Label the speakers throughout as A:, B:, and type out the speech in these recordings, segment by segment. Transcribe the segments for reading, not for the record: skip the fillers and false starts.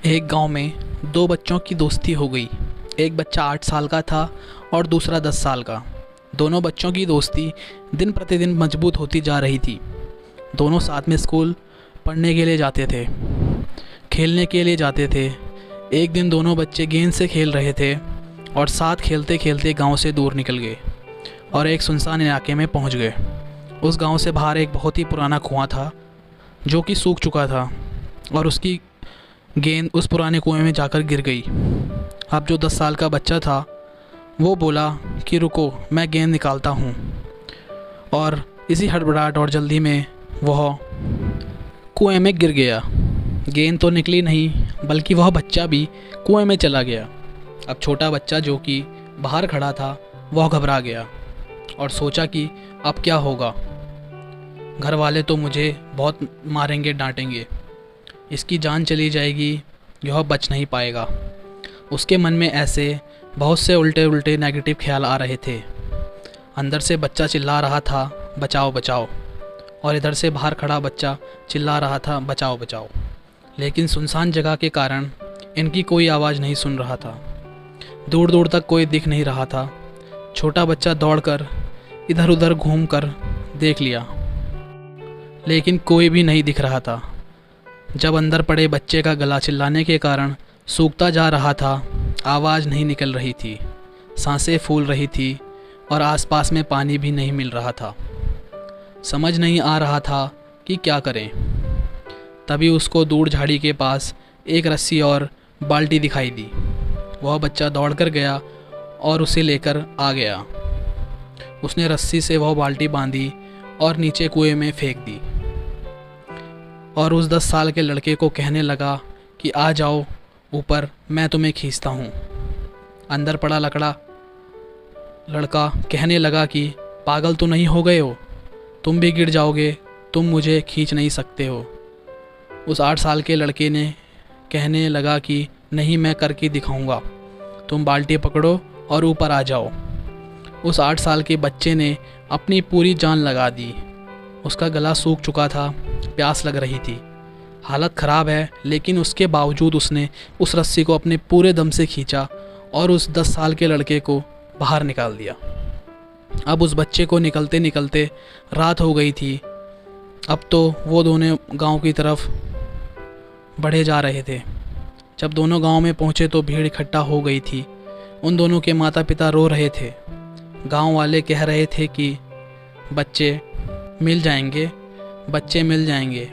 A: एक गांव में दो बच्चों की दोस्ती हो गई। एक बच्चा 8 साल का था और दूसरा 10 साल का। दोनों बच्चों की दोस्ती दिन प्रतिदिन मजबूत होती जा रही थी। दोनों साथ में स्कूल पढ़ने के लिए जाते थे, खेलने के लिए जाते थे। एक दिन दोनों बच्चे गेंद से खेल रहे थे और साथ खेलते खेलते गांव से दूर निकल गए और एक सुनसान इलाके में पहुंच गए। उस गांव से बाहर एक बहुत ही पुराना कुआं था जो कि सूख चुका था और उसकी गेंद उस पुराने कुएं में जाकर गिर गई। अब जो 10 साल का बच्चा था वो बोला कि रुको, मैं गेंद निकालता हूँ। और इसी हड़बड़ाहट और जल्दी में वह कुएं में गिर गया। गेंद तो निकली नहीं बल्कि वह बच्चा भी कुएं में चला गया। अब छोटा बच्चा जो कि बाहर खड़ा था वह घबरा गया और सोचा कि अब क्या होगा। घर वाले तो मुझे बहुत मारेंगे, डांटेंगे, इसकी जान चली जाएगी, यह बच नहीं पाएगा। उसके मन में ऐसे बहुत से उल्टे उल्टे नेगेटिव ख्याल आ रहे थे। अंदर से बच्चा चिल्ला रहा था बचाओ बचाओ, और इधर से बाहर खड़ा बच्चा चिल्ला रहा था बचाओ बचाओ। लेकिन सुनसान जगह के कारण इनकी कोई आवाज़ नहीं सुन रहा था। दूर दूर तक कोई दिख नहीं रहा था। छोटा बच्चा दौड़कर इधर उधर घूमकर देख लिया, लेकिन कोई भी नहीं दिख रहा था। जब अंदर पड़े बच्चे का गला चिल्लाने के कारण सूखता जा रहा था, आवाज़ नहीं निकल रही थी, सांसें फूल रही थी और आसपास में पानी भी नहीं मिल रहा था। समझ नहीं आ रहा था कि क्या करें। तभी उसको दूर झाड़ी के पास एक रस्सी और बाल्टी दिखाई दी। वह बच्चा दौड़कर गया और उसे लेकर आ गया। उसने रस्सी से वह बाल्टी बांधी और नीचे कुएं में फेंक दी और उस 10 साल के लड़के को कहने लगा कि आ जाओ ऊपर, मैं तुम्हें खींचता हूँ। अंदर पड़ा लड़का कहने लगा कि पागल तो नहीं हो गए हो, तुम भी गिर जाओगे, तुम मुझे खींच नहीं सकते हो। उस 8 साल के लड़के ने कहने लगा कि नहीं, मैं करके दिखाऊंगा, तुम बाल्टी पकड़ो और ऊपर आ जाओ। उस 8 साल के बच्चे ने अपनी पूरी जान लगा दी। उसका गला सूख चुका था, प्यास लग रही थी, हालत ख़राब है, लेकिन उसके बावजूद उसने उस रस्सी को अपने पूरे दम से खींचा और उस 10 साल के लड़के को बाहर निकाल दिया। अब उस बच्चे को निकलते निकलते रात हो गई थी। अब तो वो दोनों गांव की तरफ बढ़े जा रहे थे। जब दोनों गांव में पहुंचे तो भीड़ इकट्ठा हो गई थी। उन दोनों के माता पिता रो रहे थे। गांव वाले कह रहे थे कि बच्चे मिल जाएंगे, बच्चे मिल जाएंगे,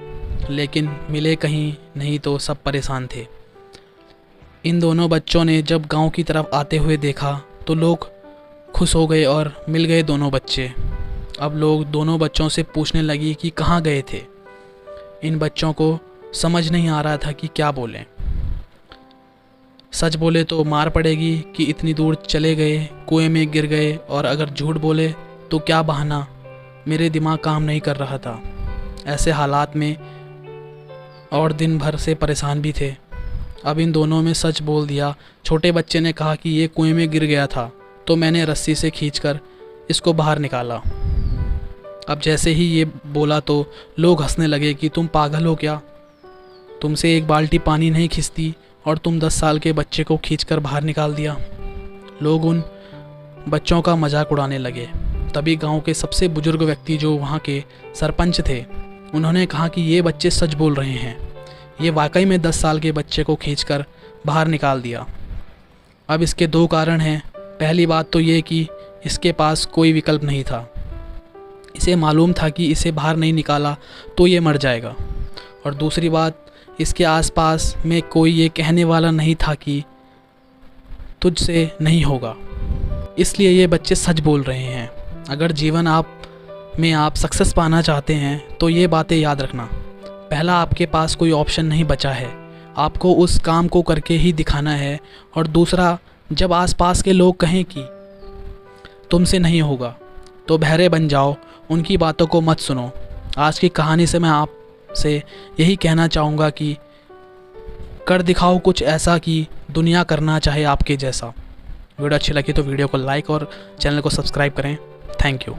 A: लेकिन मिले कहीं नहीं तो सब परेशान थे। इन दोनों बच्चों ने जब गांव की तरफ आते हुए देखा तो लोग खुश हो गए और मिल गए दोनों बच्चे। अब लोग दोनों बच्चों से पूछने लगी कि कहाँ गए थे। इन बच्चों को समझ नहीं आ रहा था कि क्या बोलें। सच बोले तो मार पड़ेगी कि इतनी दूर चले गए, कुएं में गिर गए, और अगर झूठ बोले तो क्या बहाना। मेरे दिमाग काम नहीं कर रहा था ऐसे हालात में, और दिन भर से परेशान भी थे। अब इन दोनों में सच बोल दिया। छोटे बच्चे ने कहा कि ये कुएं में गिर गया था तो मैंने रस्सी से खींचकर इसको बाहर निकाला। अब जैसे ही ये बोला तो लोग हंसने लगे कि तुम पागल हो क्या, तुमसे एक बाल्टी पानी नहीं खींचती और तुम 10 साल के बच्चे को खींचकर बाहर निकाल दिया। लोग उन बच्चों का मजाक उड़ाने लगे। तभी गांव के सबसे बुजुर्ग व्यक्ति जो वहाँ के सरपंच थे, उन्होंने कहा कि ये बच्चे सच बोल रहे हैं, ये वाकई में 10 साल के बच्चे को खींचकर बाहर निकाल दिया। अब इसके 2 कारण हैं। पहली बात तो ये कि इसके पास कोई विकल्प नहीं था। इसे मालूम था कि इसे बाहर नहीं निकाला तो ये मर जाएगा, और दूसरी बात, इसके आसपास में कोई ये कहने वाला नहीं था कि तुझसे नहीं होगा। इसलिए ये बच्चे सच बोल रहे हैं। अगर जीवन में आप सक्सेस पाना चाहते हैं तो ये बातें याद रखना। पहला, आपके पास कोई ऑप्शन नहीं बचा है, आपको उस काम को करके ही दिखाना है। और दूसरा, जब आसपास के लोग कहें कि तुमसे नहीं होगा तो बहरे बन जाओ, उनकी बातों को मत सुनो। आज की कहानी से मैं आपसे यही कहना चाहूँगा कि कर दिखाओ कुछ ऐसा कि दुनिया करना चाहे आपके जैसा। वीडियो अच्छी लगी तो वीडियो को लाइक और चैनल को सब्सक्राइब करें। Thank you.